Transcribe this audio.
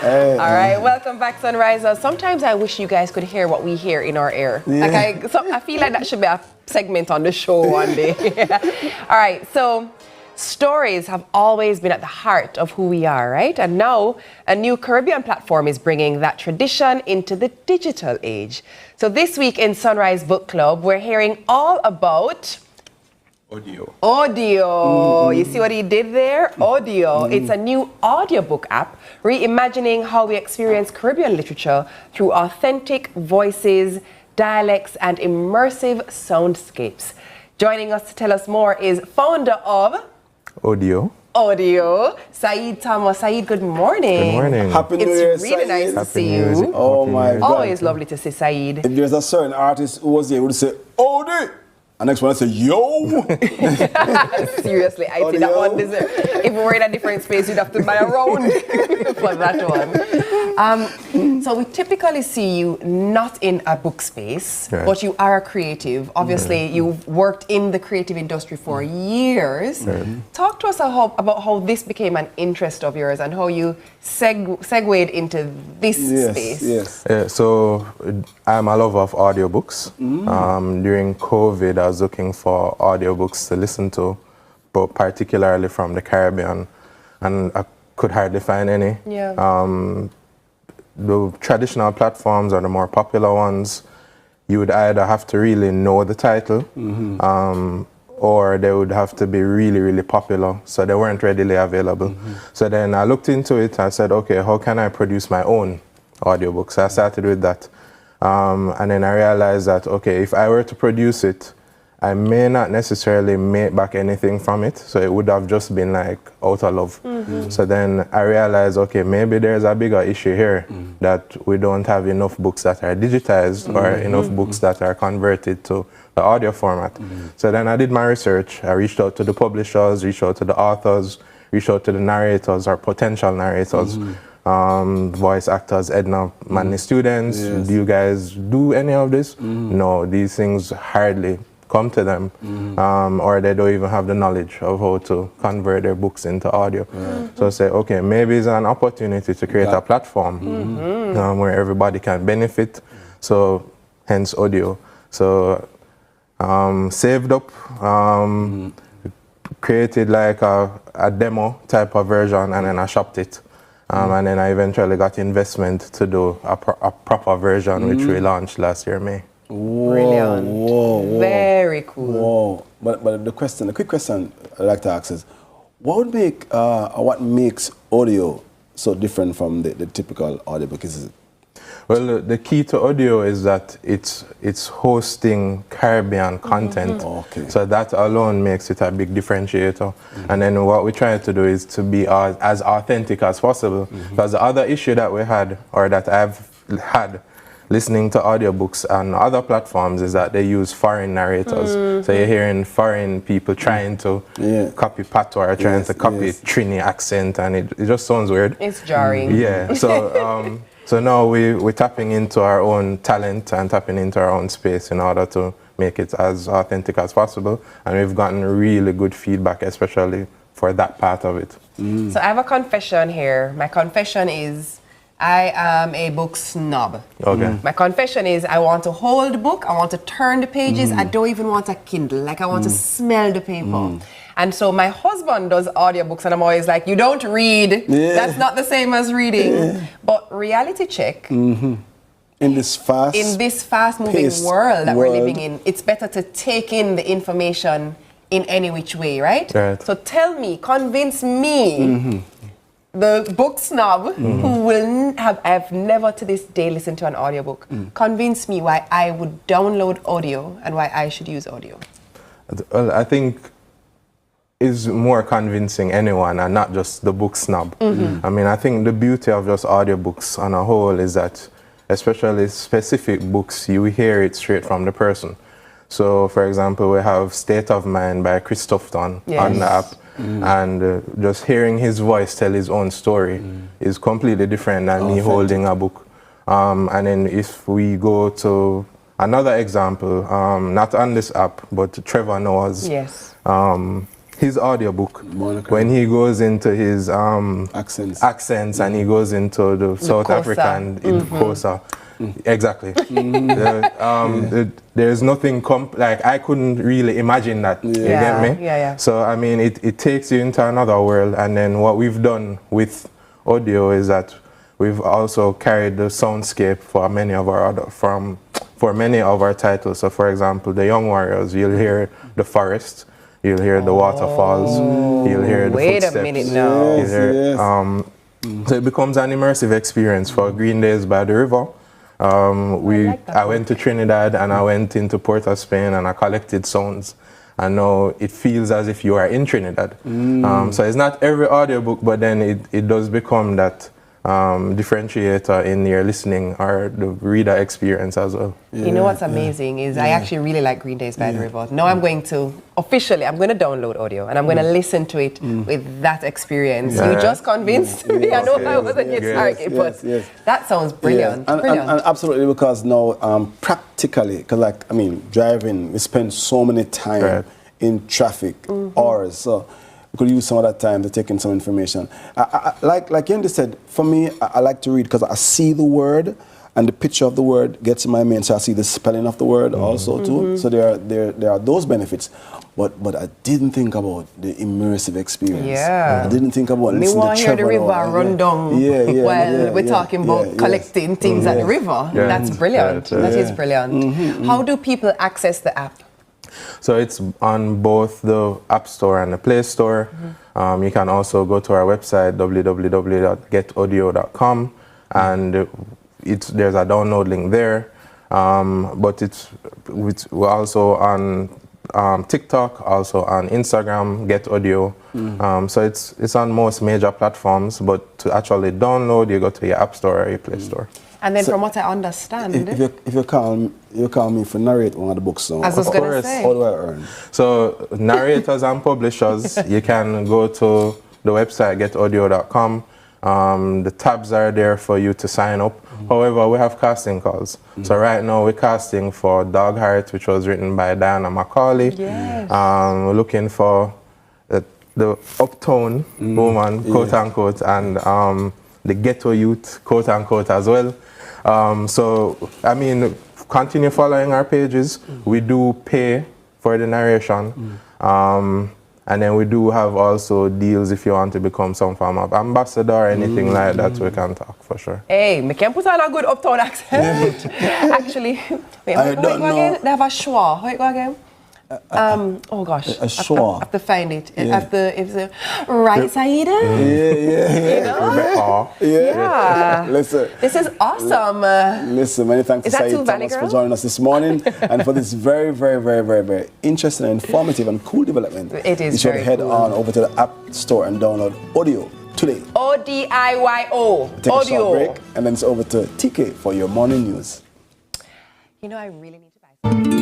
Hey. All right, welcome back, Sunrisers. Sometimes I wish you guys could hear what we hear in our ear. Yeah. Like I feel like that should be a segment on the show one day. All right, so stories have always been at the heart of who we are, right? And now a new Caribbean platform is bringing that tradition into the digital age. So this week in Sunrise Book Club, we're hearing all about Odiyo. Odiyo. You see what he did there? Odiyo. It's a new audiobook app reimagining how we experience Caribbean literature through authentic voices, dialects, and immersive soundscapes. Joining us to tell us more is founder of Odiyo, Saeed Thomas. Saeed, good morning. Good morning. Happy New Year, It's really nice to Happy see New Year. you. Oh my God. Always lovely to see Saeed. If there's a certain artist who was there, would say, Odi! And next one I say, yo! Seriously, I think that one deserves. If we were in a different space, you'd have to buy a round for that one. So we typically see you not in a book space, Right. but you are a creative. Obviously, you've worked in the creative industry for years. Talk to us about how this became an interest of yours and how you segued into this space. Yes. Yeah, so I'm a lover of audiobooks. During COVID, I was looking for audiobooks to listen to, but particularly from the Caribbean, and I could hardly find any. Yeah. The traditional platforms are the more popular ones. You would either have to really know the title, or they would have to be really, really popular, so they weren't readily available. So then I looked into it, I said, okay, how can I produce my own audiobook? So I started with that. And then I realized that, okay, if I were to produce it, I may not necessarily make back anything from it, so it would have just been like out of love. So then I realized, okay, maybe there's a bigger issue here, that we don't have enough books that are digitized or enough books that are converted to the audio format. So then I did my research. I reached out to the publishers, reached out to the authors, reached out to the narrators or potential narrators. Voice actors, Edna Manley students. Yes. Do you guys do any of this? No, these things hardly come to them, or they don't even have the knowledge of how to convert their books into audio. So I say, okay, maybe it's an opportunity to create a platform where everybody can benefit. So hence Odiyo. So saved up, created like a demo type of version, and then I shopped it. And then I eventually got investment to do a proper version, which we launched last year, May. Brilliant. Whoa. Very cool. Whoa. But the quick question I'd like to ask is, what makes Odiyo so different from the typical audiobook? Well, the key to Odiyo is that it's hosting Caribbean content. Okay. So that alone makes it a big differentiator. And then what we try to do is to be as authentic as possible. Because the other issue that we had, or that I've had, listening to audiobooks on other platforms, is that they use foreign narrators. So you're hearing foreign people trying to copy patois, trying to copy Trini accent, and it just sounds weird. It's jarring. Yeah. So so now we're tapping into our own talent and tapping into our own space in order to make it as authentic as possible. And we've gotten really good feedback, especially for that part of it. So I have a confession here. My confession is I am a book snob. Okay. My confession is I want to hold the book, I want to turn the pages, I don't even want a Kindle, like I want to smell the paper. And so my husband does audiobooks and I'm always like, you don't read, that's not the same as reading. But reality check, In this fast moving world that we're living in, it's better to take in the information in any which way, right? So tell me, convince me, the book snob who will I've never to this day listened to an audiobook, convince me why I would download Odiyo and why I should use Odiyo. Well, I think is more convincing anyone and not just the book snob. I mean, I think the beauty of just audiobooks on a whole is that, especially specific books, you hear it straight from the person. So, for example, we have State of Mind by Christoph Dunn on the app. And just hearing his voice tell his own story is completely different than me holding a book. And then if we go to another example, not on this app, but Trevor Noah's his audiobook, when he goes into his accents and he goes into the South African Xhosa. Exactly. There's nothing like I couldn't really imagine that. You get me? So I mean, it takes you into another world. And then what we've done with Odiyo is that we've also carried the soundscape for many of our titles. So for example, The Young Warriors, you'll hear the forest, you'll hear the waterfalls, you'll hear the footsteps. Wait a minute now. So it becomes an immersive experience for Green Days by the River. I went to Trinidad and I went into Port of Spain and I collected sounds. And now it feels as if you are in Trinidad. So it's not every audiobook, but then it does become that differentiator in your listening or the reader experience as well. You know what's amazing is I actually really like Green Days by the River. Now I'm going to download Odiyo and I'm going to listen to it with that experience. You just convinced me. I know I wasn't your target, but that sounds brilliant. And absolutely, because now practically, because like, I mean, driving, we spend so many time in traffic, hours, so we could use some of that time to take in some information. Like Yendi said, for me, I like to read because I see the word and the picture of the word gets in my mind, so I see the spelling of the word also too. So there are those benefits. But I didn't think about the immersive experience. I didn't think about listening to the river run down while we're talking about collecting things at the river. That's brilliant. That is brilliant. How do people access the app? So it's on both the App Store and the Play Store. You can also go to our website, www.getodiyo.com, and there's a download link there. But we're also on TikTok, also on Instagram, Get Odiyo. So it's on most major platforms, but to actually download, you go to your App Store or your Play Store. And then from what I understand... If you call me for narrate one of the books, so I was going to say. How do I earn? So narrators and publishers, you can go to the website, getodiyo.com. The tabs are there for you to sign up. However, we have casting calls. So right now we're casting for Dog Heart, which was written by Diana Macaulay. We're looking for the uptown woman, quote unquote, and the ghetto youth, quote unquote, as well. So, I mean, continue following our pages. We do pay for the narration. And then we do have also deals if you want to become some form of ambassador or anything like that, we can talk for sure. Hey, me can put on a good uptown accent. Actually, wait, how it go again? They have a schwa. How it go again? Oh gosh, a schwa. I have to find it. If the right side. Listen. This is awesome. Listen, many thanks to Saeed Thomas for joining us this morning and for this very, very, very, very, very interesting, informative, and cool development. It is. You should head on over to the App Store and download Odiyo today. Odiyo. Take a short break, and then it's over to TK for your morning news. You know, I really need to buy something.